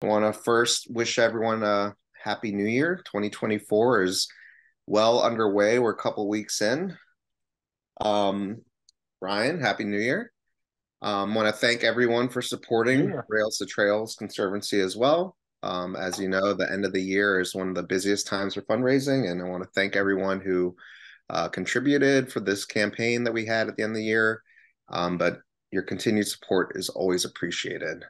I want to first wish everyone a happy new year. 2024 is well underway. We're a couple weeks in. Um, Ryan, happy new year. Want to thank everyone for supporting Yeah. Rails-to-Trails Conservancy as well. As you know, the end of the year is one of the busiest times for fundraising, and I want to thank everyone who contributed for this campaign that we had at the end of the year. But your continued support is always appreciated.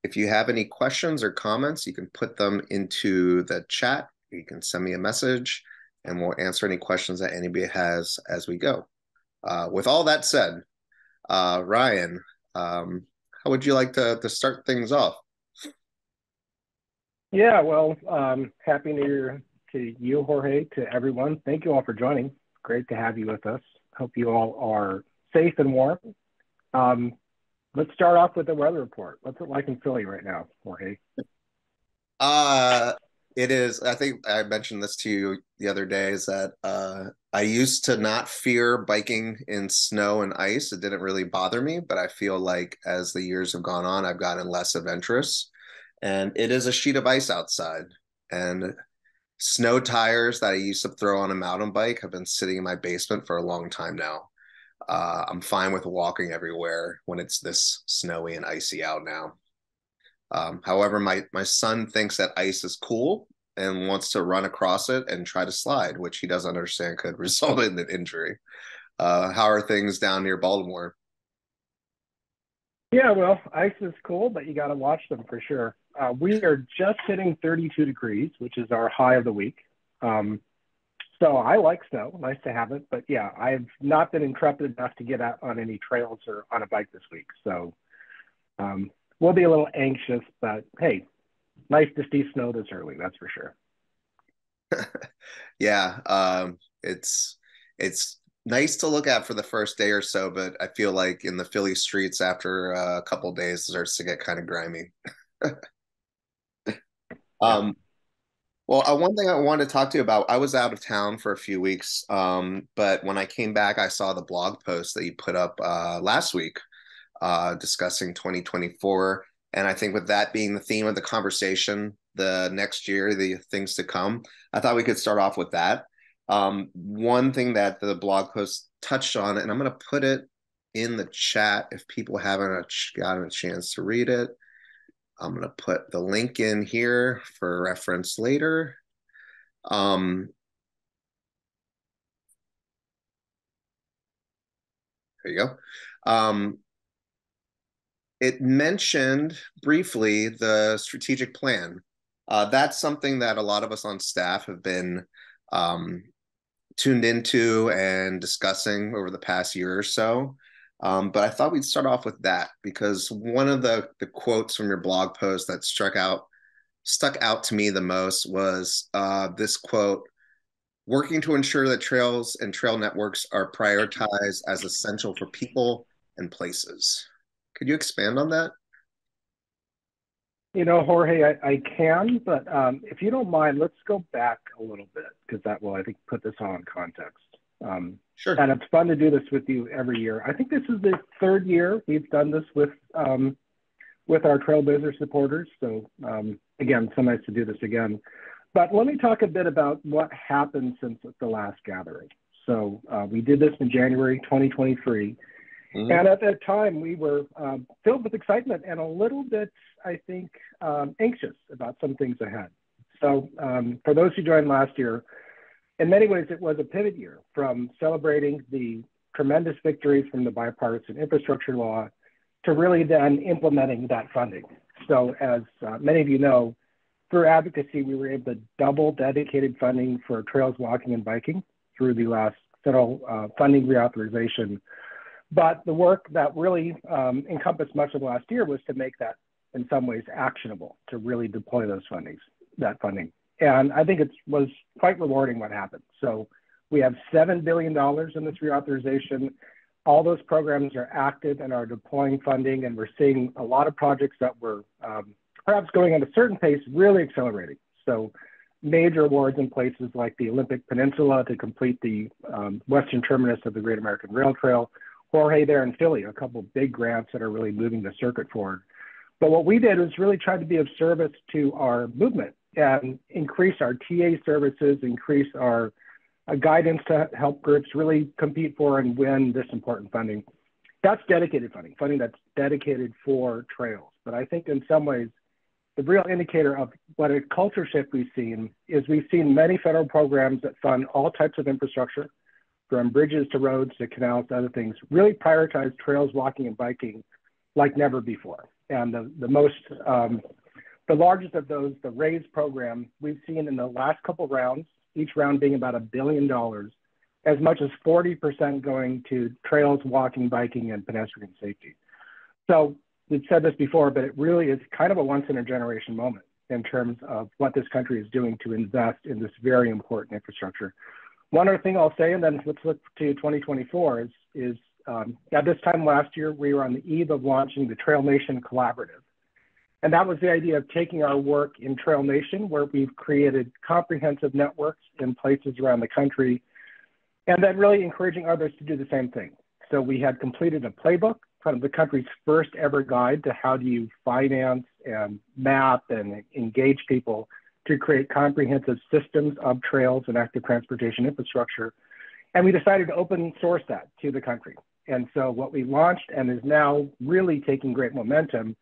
If you have any questions or comments, you can put them into the chat. You can send me a message and we'll answer any questions that anybody has as we go. With all that said, Ryan, how would you like to start things off? Yeah, well, Happy New Year to you, Jorge, to everyone. Thank you all for joining. Great to have you with us. Hope you all are safe and warm. Um, let's start off with the weather report. What's it like in Philly right now, Jorge? Uh, it is, I think I mentioned this to you the other day, is that I used to not fear biking in snow and ice. It didn't really bother me, but I feel like as the years have gone on, I've gotten less adventurous. And it is a sheet of ice outside. And snow tires that I used to throw on a mountain bike have been sitting in my basement for a long time now. I'm fine with walking everywhere when it's this snowy and icy out now. However, my son thinks that ice is cool and wants to run across it and try to slide, which he doesn't understand could result in an injury. How are things down near Baltimore? Yeah, well, ice is cool, but you got to watch them for sure. We are just hitting 32 degrees, which is our high of the week. Um, so I like snow. Nice to have it. But yeah, I've not been intrepid enough to get out on any trails or on a bike this week. So um, we'll be a little anxious, but hey, nice to see snow this early, that's for sure. Yeah, it's nice to look at for the first day or so, but I feel like in the Philly streets after a couple of days, it starts to get kind of grimy. Yeah. Um, Well, one thing I wanted to talk to you about, I was out of town for a few weeks, but when I came back, I saw the blog post that you put up last week discussing 2024. And I think with that being the theme of the conversation, the next year, the things to come, I thought we could start off with that. One thing that the blog post touched on, and I'm going to put it in the chat if people haven't gotten a chance to read it. I'm going to put the link in here for reference later. Um, there you go. Um, it mentioned briefly the strategic plan. That's something that a lot of us on staff have been um, tuned into and discussing over the past year or so. But I thought we'd start off with that because one of the quotes from your blog post that stuck out to me the most was this quote: "Working to ensure that trails and trail networks are prioritized as essential for people and places." Could you expand on that? You know, Jorge, I can, but if you don't mind, let's go back a little bit because that will, I think, put this all in context. Um, Sure. and it's fun to do this with you every year. I think this is the third year we've done this with our Trailblazer supporters. So again, so nice to do this again. But let me talk a bit about what happened since the last gathering. So we did this in January 2023. Mm-hmm. And at that time, we were filled with excitement and a little bit, I think, anxious about some things ahead. So for those who joined last year, in many ways, it was a pivot year from celebrating the tremendous victories from the bipartisan infrastructure law to really then implementing that funding. So as many of you know, through advocacy, we were able to double dedicated funding for trails, walking, and biking through the last federal funding reauthorization. But the work that really encompassed much of last year was to make that in some ways actionable, to really deploy that funding. And I think it was quite rewarding what happened. So we have $7 billion in this reauthorization. All those programs are active and are deploying funding, and we're seeing a lot of projects that were perhaps going at a certain pace really accelerating. So major awards in places like the Olympic Peninsula to complete the western terminus of the Great American Rail Trail. Jorge, there in Philly, a couple of big grants that are really moving the circuit forward. But what we did was really try to be of service to our movement and increase our TA services, increase our guidance to help groups really compete for and win this important funding. That's dedicated funding, funding that's dedicated for trails. But I think in some ways, the real indicator of what a culture shift we've seen is we've seen many federal programs that fund all types of infrastructure, from bridges to roads to canals to other things, really prioritize trails, walking, and biking like never before. And the largest of those, the RAISE program, we've seen in the last couple of rounds, each round being about $1 billion, as much as 40% going to trails, walking, biking, and pedestrian safety. So we've said this before, but it really is kind of a once in a generation moment in terms of what this country is doing to invest in this very important infrastructure. One other thing I'll say, and then let's look to 2024, is at this time last year, we were on the eve of launching the Trail Nation Collaborative. And that was the idea of taking our work in Trail Nation, where we've created comprehensive networks in places around the country, and then really encouraging others to do the same thing. So we had completed a playbook, kind of the country's first ever guide to how do you finance and map and engage people to create comprehensive systems of trails and active transportation infrastructure. And we decided to open source that to the country. And so what we launched and is now really taking great momentum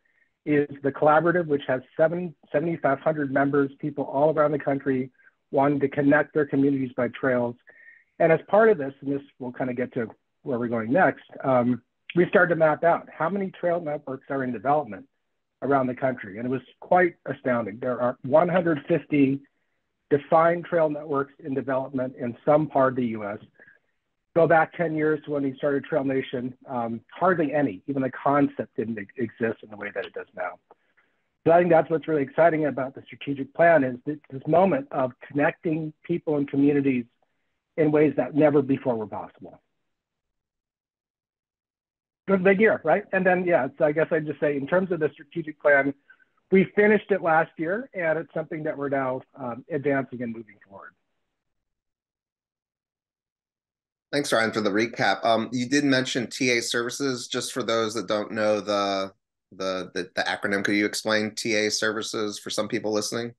is the collaborative, which has 7,500 members, people all around the country wanting to connect their communities by trails. And as part of this, and this will kind of get to where we're going next, we started to map out how many trail networks are in development around the country. And it was quite astounding. There are 150 defined trail networks in development in some part of the US. Go back 10 years to when we started Trail Nation, hardly any, even the concept didn't exist in the way that it does now. So I think that's what's really exciting about the strategic plan is this moment of connecting people and communities in ways that never before were possible. It was a big year, right? And then, yeah, so I guess I'd just say in terms of the strategic plan, we finished it last year, and it's something that we're now advancing and moving forward. Thanks, Ryan, for the recap. You did mention TA services. Just for those that don't know the acronym, could you explain TA services for some people listening?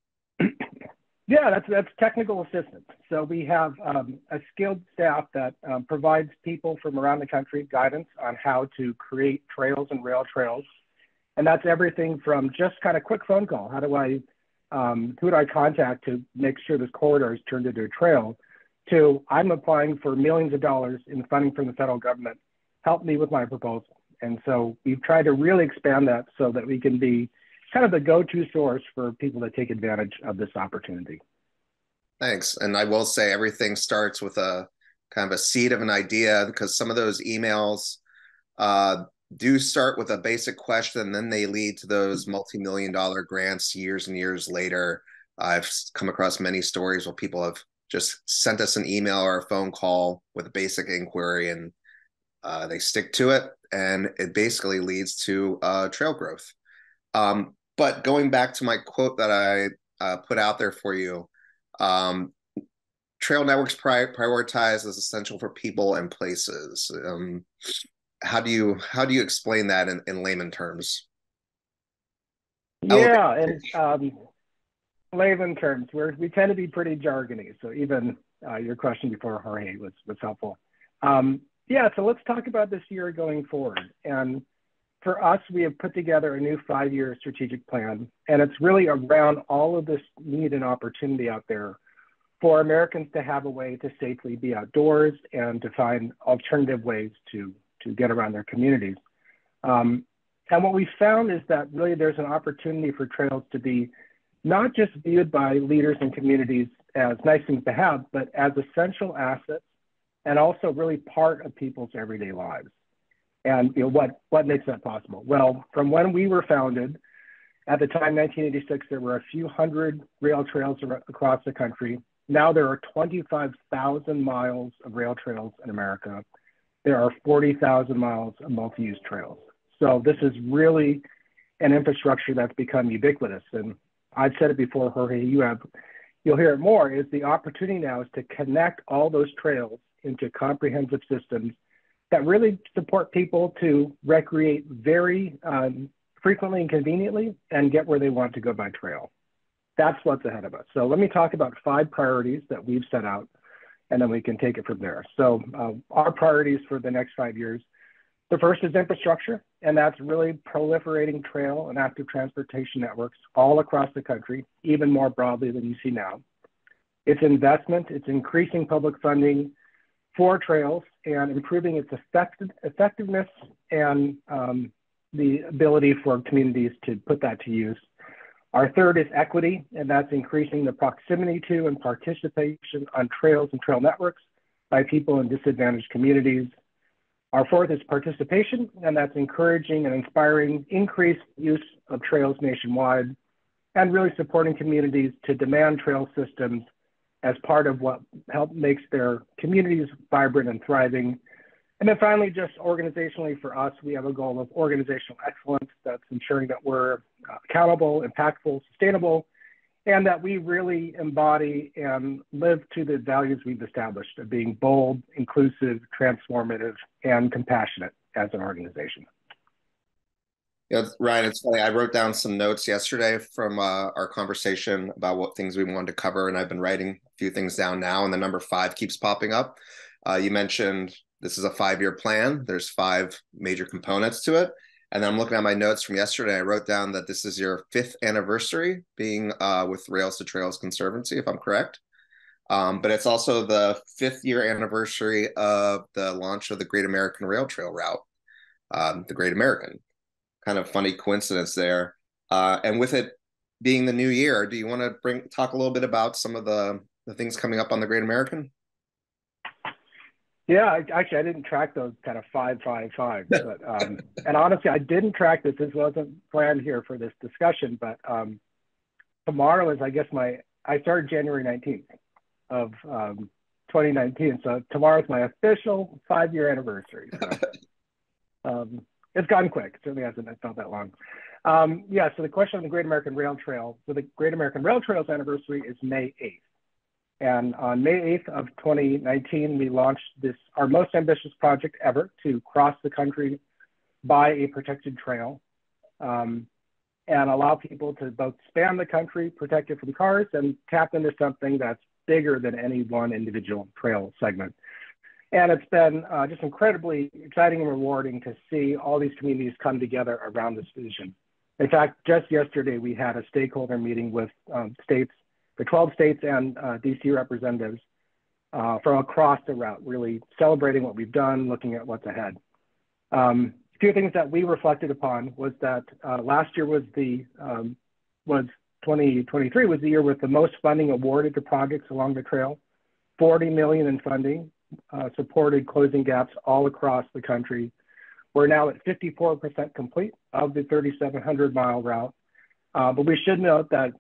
Yeah, that's technical assistance. So we have a skilled staff that provides people from around the country guidance on how to create trails and rail trails. And that's everything from just kind of quick phone call. Who do I contact to make sure this corridor is turned into a trail, to I'm applying for millions of dollars in funding from the federal government. Help me with my proposal. And so we've tried to really expand that so that we can be kind of the go-to source for people that take advantage of this opportunity. Thanks. And I will say everything starts with a kind of a seed of an idea, because some of those emails do start with a basic question, then they lead to those multi-million-dollar grants years and years later. I've come across many stories where people have just sent us an email or a phone call with a basic inquiry, and they stick to it, and it basically leads to trail growth. But going back to my quote that I put out there for you, trail networks prioritize as essential for people and places. How do you explain that in layman terms? Yeah, and layman terms, we tend to be pretty jargony. So even your question before, Jorge, was helpful. Yeah, so let's talk about this year going forward. And for us, we have put together a new 5-year strategic plan, and it's really around all of this need and opportunity out there for Americans to have a way to safely be outdoors and to find alternative ways to get around their communities. And what we found is that really there's an opportunity for trails to be not just viewed by leaders and communities as nice things to have, but as essential assets and also really part of people's everyday lives. And what makes that possible? Well, from when we were founded, at the time, 1986, there were a few hundred rail trails across the country. Now there are 25,000 miles of rail trails in America. There are 40,000 miles of multi-use trails. So this is really an infrastructure that's become ubiquitous. And I've said it before, Jorge, you'll hear it more, is the opportunity now is to connect all those trails into comprehensive systems that really support people to recreate very frequently and conveniently and get where they want to go by trail. That's what's ahead of us. So let me talk about 5 priorities that we've set out, and then we can take it from there. So our priorities for the next 5 years, the first is infrastructure, and that's really proliferating trail and active transportation networks all across the country, even more broadly than you see now. It's investment, it's increasing public funding for trails and improving its effectiveness and the ability for communities to put that to use. Our third is equity, and that's increasing the proximity to and participation on trails and trail networks by people in disadvantaged communities. Our fourth is participation, and that's encouraging and inspiring increased use of trails nationwide and really supporting communities to demand trail systems as part of what makes their communities vibrant and thriving. And then finally, just organizationally for us, we have a goal of organizational excellence that's ensuring that we're accountable, impactful, sustainable, and that we really embody and live to the values we've established of being bold, inclusive, transformative, and compassionate as an organization. Yeah, Ryan, it's funny. I wrote down some notes yesterday from our conversation about what things we wanted to cover, and I've been writing a few things down now, and the number 5 keeps popping up. You mentioned this is a 5-year plan. There's 5 major components to it. And then I'm looking at my notes from yesterday. I wrote down that this is your 5th anniversary being with Rails-to-Trails Conservancy, if I'm correct. But it's also the 5th year anniversary of the launch of the Great American Rail Trail route, the Great American. Kind of funny coincidence there. And with it being the new year, do you want to talk a little bit about some of the things coming up on the Great American? Yeah, actually, I didn't track those kind of 5, 5, 5. But, and honestly, I didn't track this. This wasn't planned here for this discussion. But tomorrow is, I guess, I started January 19th of 2019. So tomorrow's my official 5-year anniversary. So it's gone quick. It certainly hasn't felt that long. Yeah, so the question on the Great American Rail Trail. So the Great American Rail Trail's anniversary is May 8th. And on May 8th of 2019, we launched our most ambitious project ever to cross the country by a protected trail and allow people to both span the country, protected from cars, and tap into something that's bigger than any one individual trail segment. And it's been just incredibly exciting and rewarding to see all these communities come together around this vision. In fact, just yesterday, we had a stakeholder meeting with the 12 states and DC representatives from across the route, really celebrating what we've done, looking at what's ahead. A few things that we reflected upon was that last year was 2023 was the year with the most funding awarded to projects along the trail, 40 million in funding, supported closing gaps all across the country. We're now at 54% complete of the 3,700-mile route. But we should note that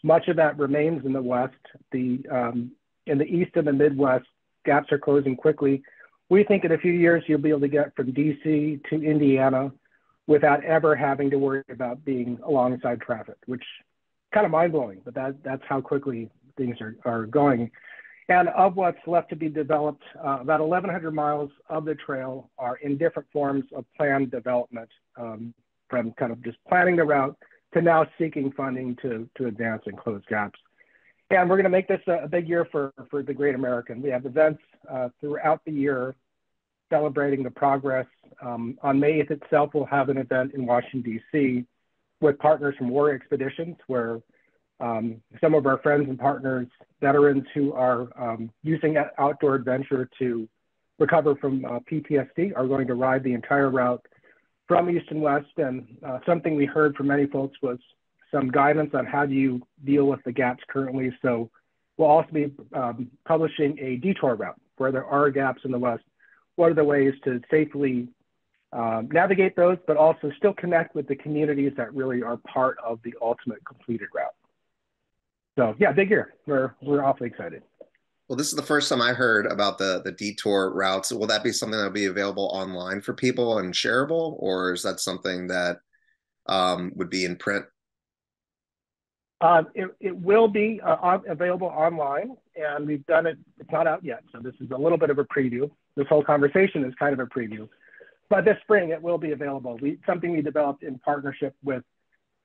much of that remains in the West. In the East and the Midwest, gaps are closing quickly. We think in a few years, you'll be able to get from DC to Indiana without ever having to worry about being alongside traffic, which is kind of mind-blowing, but that's how quickly things are going. And of what's left to be developed, about 1,100 miles of the trail are in different forms of planned development, from kind of just planning the route to now seeking funding to advance and close gaps. And we're going to make this a big year for the Great American. We have events throughout the year celebrating the progress. On May 8th itself, we'll have an event in Washington, D.C. with partners from War Expeditions, where some of our friends and partners, veterans who are using outdoor adventure to recover from PTSD, are going to ride the entire route from East and West. And something we heard from many folks was some guidance on how do you deal with the gaps currently. So we'll also be publishing a detour route where there are gaps in the West. What are the ways to safely navigate those, but also still connect with the communities that really are part of the ultimate completed route. So yeah, big year. We're awfully excited. Well, this is the first time I heard about the detour routes. Will that be something that will be available online for people and shareable, or is that something that would be in print? It will be available online, and we've done it. It's not out yet, so this is a little bit of a preview. This whole conversation is kind of a preview. But this spring, it will be available. Something we developed in partnership with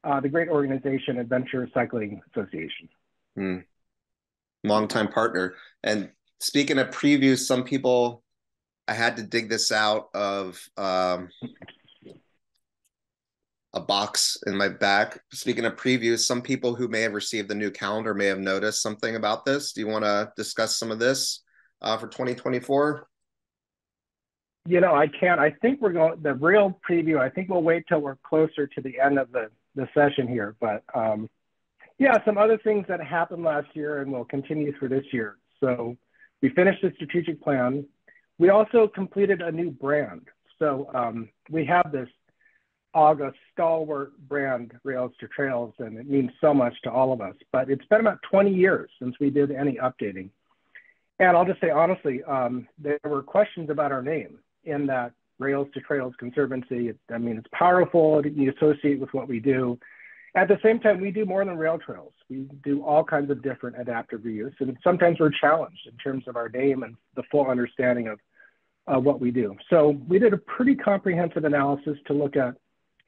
the great organization Adventure Cycling Association. Longtime partner. And speaking of previews, some people, I had to dig this out of a box in my back. Speaking of previews, some people who may have received the new calendar may have noticed something about this. Do you want to discuss some of this for 2024? You know, I can't. I think we're going, the real preview, I think we'll wait till we're closer to the end of the session here. But yeah, some other things that happened last year and will continue through this year. So we finished the strategic plan. We also completed a new brand. So we have this August stalwart brand, Rails-to-Trails, and it means so much to all of us. But it's been about 20 years since we did any updating. And I'll just say honestly, there were questions about our name in that Rails-to-Trails Conservancy. I mean, it's powerful, you associate with what we do. At the same time, we do more than rail trails. We do all kinds of different adaptive reuse, and sometimes we're challenged in terms of our name and the full understanding of what we do. So we did a pretty comprehensive analysis to look at,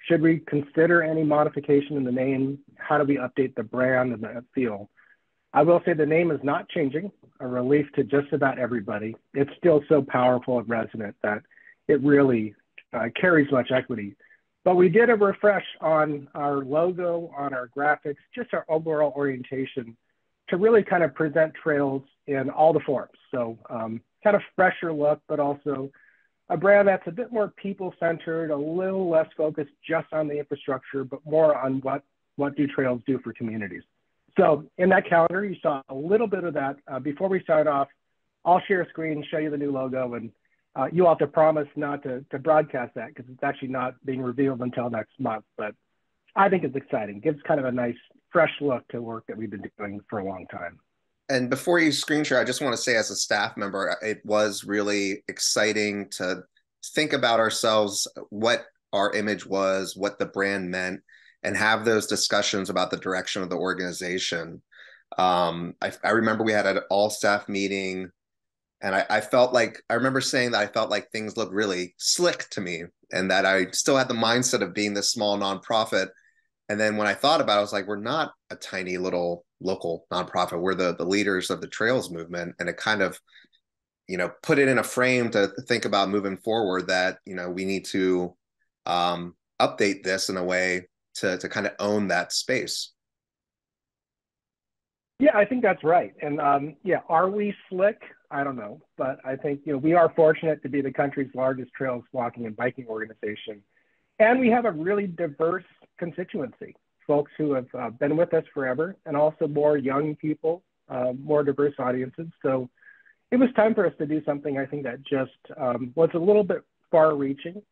should we consider any modification in the name? How do we update the brand and the feel? I will say the name is not changing, a relief to just about everybody. It's still so powerful and resonant that it really carries much equity. But we did a refresh on our logo, on our graphics, just our overall orientation to really kind of present trails in all the forms. So kind of fresher look, but also a brand that's a bit more people-centered, a little less focused just on the infrastructure, but more on what do trails do for communities. So in that calendar, you saw a little bit of that. Before we start off, I'll share a screen, show you the new logo, and you have to promise not to broadcast that because it's actually not being revealed until next month. But I think it's exciting. Gives kind of a nice, fresh look to work that we've been doing for a long time. And before you screen share, I just want to say as a staff member, it was really exciting to think about ourselves, what our image was, what the brand meant, and have those discussions about the direction of the organization. I remember we had an all staff meeting, and I felt like, I remember saying that I felt like things looked really slick to me and that I still had the mindset of being this small nonprofit. And then when I thought about it, I was like, we're not a tiny little local nonprofit. We're the leaders of the trails movement. And it kind of, put it in a frame to think about moving forward that, we need to update this in a way to kind of own that space. Yeah, I think that's right. And yeah, are we slick? I don't know. But I think, we are fortunate to be the country's largest trails walking and biking organization. And we have a really diverse constituency, folks who have been with us forever, and also more young people, more diverse audiences. So it was time for us to do something, I think, that just was a little bit far reaching.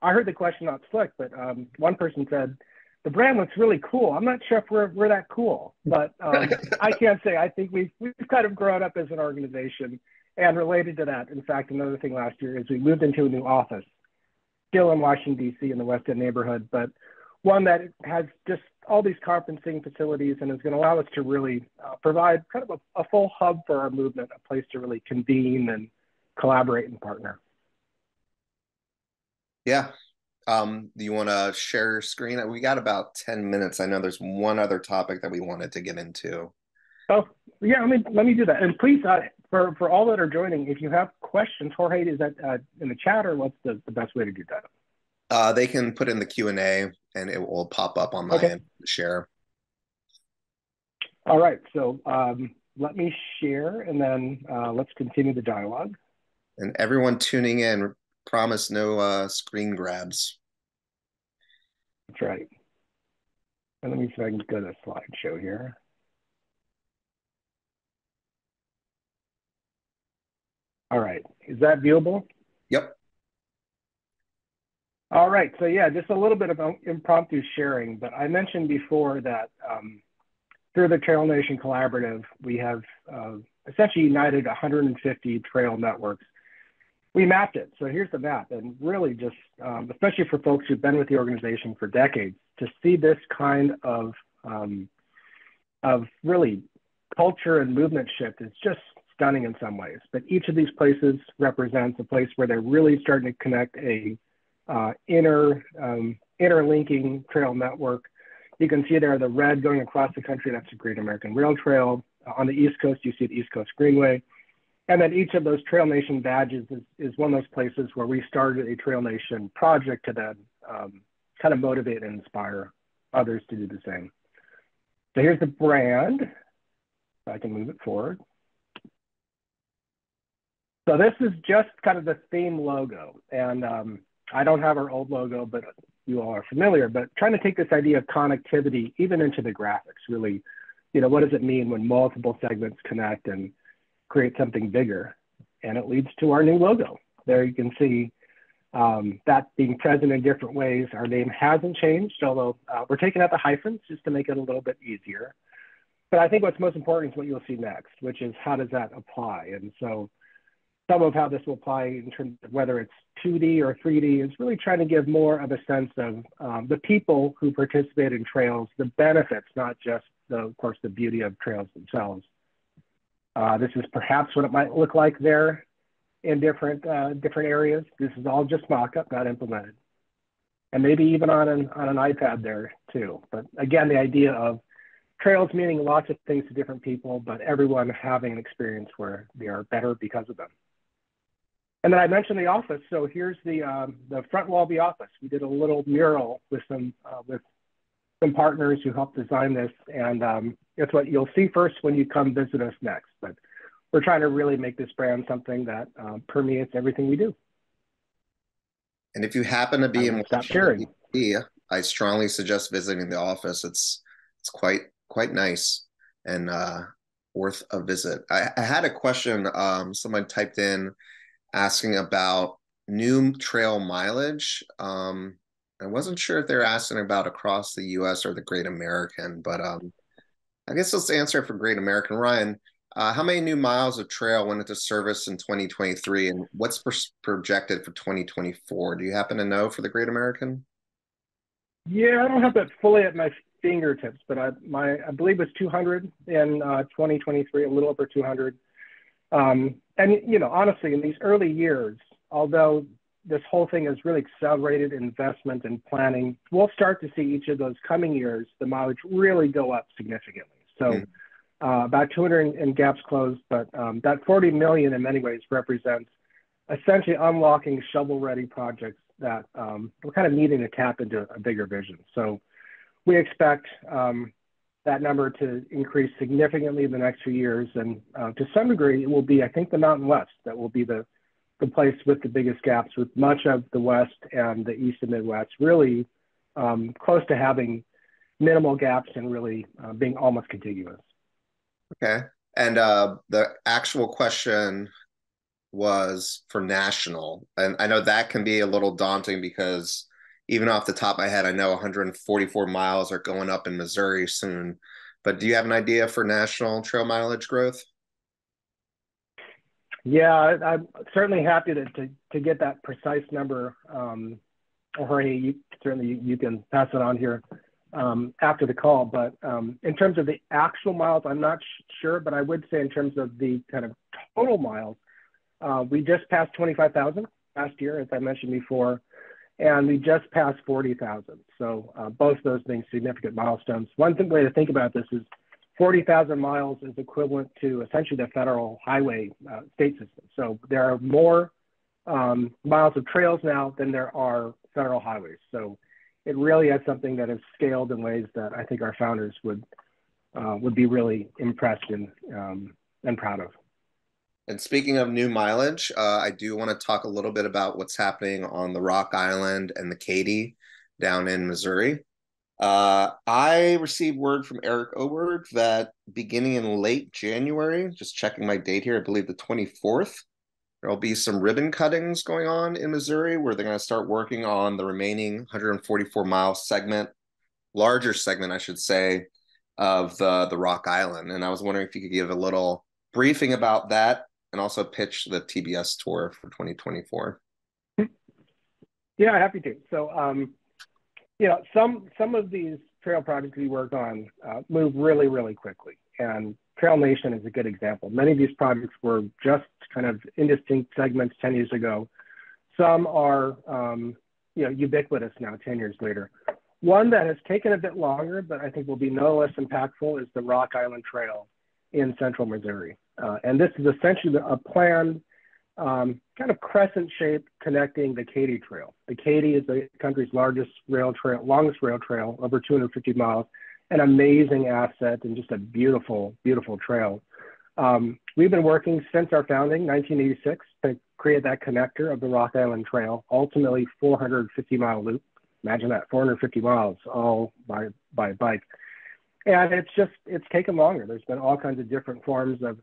I heard the question not slick, but one person said, the brand looks really cool. I'm not sure if we're that cool, but I can't say. I think we've kind of grown up as an organization. And related to that, in fact, another thing last year is we moved into a new office, still in Washington, D.C. in the West End neighborhood, but one that has just all these conferencing facilities and is going to allow us to really provide kind of a full hub for our movement, a place to really convene and collaborate and partner. Yeah. Do you want to share your screen? We got about 10 minutes. I know there's one other topic that we wanted to get into. Oh, yeah, let me do that. And please, for all that are joining, if you have questions, Jorge, is that in the chat, or what's the best way to do that? They can put in the Q&A and it will pop up on my end to share. All right, so let me share and then let's continue the dialogue. And everyone tuning in, promise no screen grabs. That's right. And let me see if I can go to the slideshow here. All right, is that viewable? Yep. All right, so yeah, just a little bit of impromptu sharing, but I mentioned before that through the Trail Nation Collaborative, we have essentially united 150 trail networks. We mapped it, so here's the map, and really just, especially for folks who've been with the organization for decades, to see this kind of really culture and movement shift is just stunning in some ways. But each of these places represents a place where they're really starting to connect a interlinking trail network. You can see there the red going across the country. That's the Great American Rail Trail. On the East Coast, you see the East Coast Greenway. And then each of those Trail Nation badges is one of those places where we started a Trail Nation project to then kind of motivate and inspire others to do the same. So here's the brand. If I can move it forward. So this is just kind of the theme logo. And I don't have our old logo, but you all are familiar. But trying to take this idea of connectivity even into the graphics, really, what does it mean when multiple segments connect and create something bigger? And it leads to our new logo. There you can see that being present in different ways. Our name hasn't changed, although we're taking out the hyphens just to make it a little bit easier. But I think what's most important is what you'll see next, which is how does that apply? And so some of how this will apply in terms of whether it's 2D or 3D is really trying to give more of a sense of the people who participate in trails, the benefits, not just, of course, the beauty of trails themselves. This is perhaps what it might look like there in different areas. This is all just mock-up, not implemented. And maybe even on an iPad there too. But again, the idea of trails meaning lots of things to different people, but everyone having an experience where they are better because of them. And then I mentioned the office. So here's the front wall of the office. We did a little mural with some partners who helped design this. And it's what you'll see first when you come visit us next. But we're trying to really make this brand something that permeates everything we do. And if you happen to be in Washington, D.C., I strongly suggest visiting the office. It's quite nice and worth a visit. I had a question. Someone typed in asking about new trail mileage. I wasn't sure if they're asking about across the U.S. or the Great American, but I guess let's answer it for Great American. Ryan, how many new miles of trail went into service in 2023, and what's projected for 2024? Do you happen to know for the Great American? Yeah, I don't have that fully at my fingertips, but I believe it's 200 in 2023, a little over 200. And honestly, in these early years, although this whole thing has really accelerated investment and planning, we'll start to see each of those coming years, the mileage really go up significantly. So about 200 in gaps closed, but that 40 million in many ways represents essentially unlocking shovel-ready projects that we're kind of needing to tap into a bigger vision. So we expect that number to increase significantly in the next few years. And to some degree, it will be, I think, the Mountain West that will be the place with the biggest gaps, with much of the West and the East and Midwest really close to having minimal gaps and really being almost contiguous. Okay. And the actual question was for national. And I know that can be a little daunting because even off the top of my head, I know 144 miles are going up in Missouri soon. But do you have an idea for national trail mileage growth? Yeah, I'm certainly happy to get that precise number. Or hey, you can pass it on here after the call. But in terms of the actual miles, I'm not sure, but I would say in terms of the kind of total miles, we just passed 25,000 last year, as I mentioned before, and we just passed 40,000. So both those being significant milestones. One way to think about this is 40,000 miles is equivalent to essentially the federal highway state system. So there are more miles of trails now than there are federal highways. So it really is something that is scaled in ways that I think our founders would be really impressed and proud of. And speaking of new mileage, I do want to talk a little bit about what's happening on the Rock Island and the Katy down in Missouri. I received word from Eric Oberg that beginning in late January, just checking my date here, I believe the 24th, there'll be some ribbon cuttings going on in Missouri where they're going to start working on the remaining 144-mile segment, larger segment, I should say, of the Rock Island. And I was wondering if you could give a little briefing about that and also pitch the TBS tour for 2024. Yeah, happy to. So, some of these trail projects we work on move really, really quickly. And Trail Nation is a good example. Many of these projects were just kind of indistinct segments 10 years ago. Some are, ubiquitous now 10 years later. One that has taken a bit longer, but I think will be no less impactful, is the Rock Island Trail in central Missouri. And this is essentially a planned kind of crescent shape connecting the Katy Trail. The Katy is the country's longest rail trail, over 250 miles, an amazing asset and just a beautiful, beautiful trail. We've been working since our founding, 1986, to create that connector of the Rock Island Trail, ultimately 450-mile loop. Imagine that, 450 miles all by bike. And it's taken longer. There's been all kinds of different forms of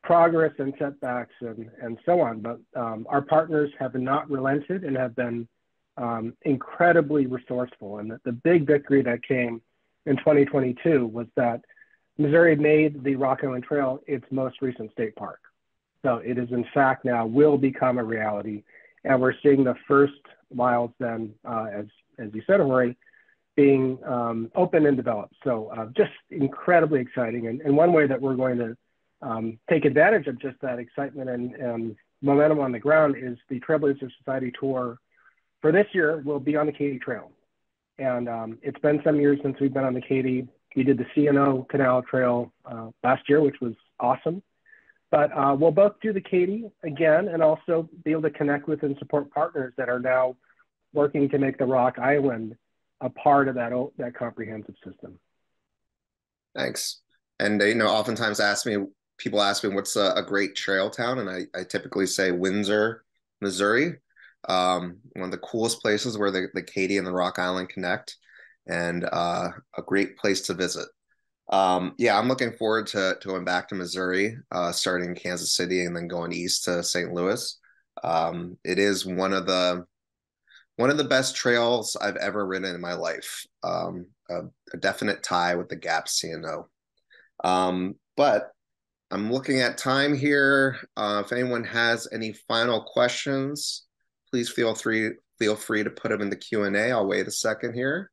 progress and setbacks and so on. But our partners have not relented and have been incredibly resourceful. And the big victory that came in 2022 was that Missouri made the Rock Island Trail its most recent state park. So it is in fact now will become a reality. And we're seeing the first miles then, as you said, Jorge, being open and developed. So just incredibly exciting. And one way that we're going to take advantage of just that excitement and momentum on the ground is the Trailblazer Society tour for this year will be on the Katy Trail. And it's been some years since we've been on the Katy. We did the C&O Canal Trail last year, which was awesome. But we'll both do the Katy again and also be able to connect with and support partners that are now working to make the Rock Island a part of that comprehensive system. Thanks. And oftentimes people ask me what's a great trail town, and I typically say Windsor, Missouri. One of the coolest places where the Katy and the Rock Island connect, and a great place to visit. Yeah, I'm looking forward to going back to Missouri, starting in Kansas City and then going east to St. Louis. It is one of the best trails I've ever ridden in my life. A definite tie with the Gap C&O. But I'm looking at time here. If anyone has any final questions, please feel free to put them in the Q&A. I'll wait a second here.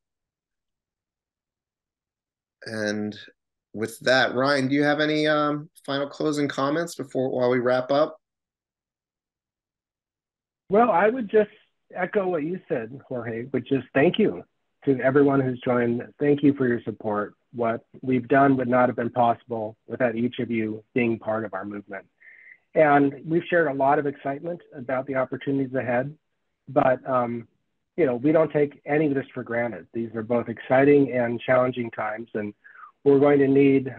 And with that, Ryan, do you have any final closing comments while we wrap up? Well, I would just echo what you said, Jorge, which is thank you to everyone who's joined. Thank you for your support. What we've done would not have been possible without each of you being part of our movement. And we've shared a lot of excitement about the opportunities ahead, but we don't take any of this for granted. These are both exciting and challenging times, and we're going to need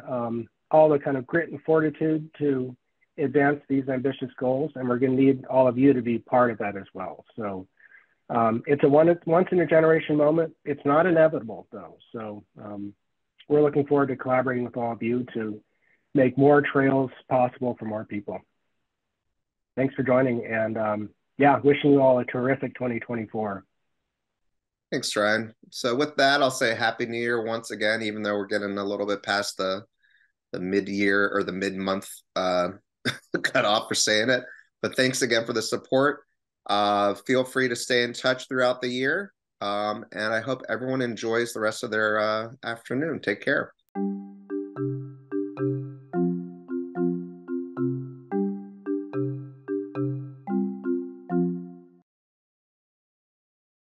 all the kind of grit and fortitude to advance these ambitious goals, and we're going to need all of you to be part of that as well. So it's a once in a generation moment. It's not inevitable though. So we're looking forward to collaborating with all of you to make more trails possible for more people. Thanks for joining, and wishing you all a terrific 2024. Thanks, Ryan. So with that, I'll say Happy New Year once again, even though we're getting a little bit past the mid-year or the mid-month cutoff for saying it. But thanks again for the support. Feel free to stay in touch throughout the year. And I hope everyone enjoys the rest of their afternoon. Take care.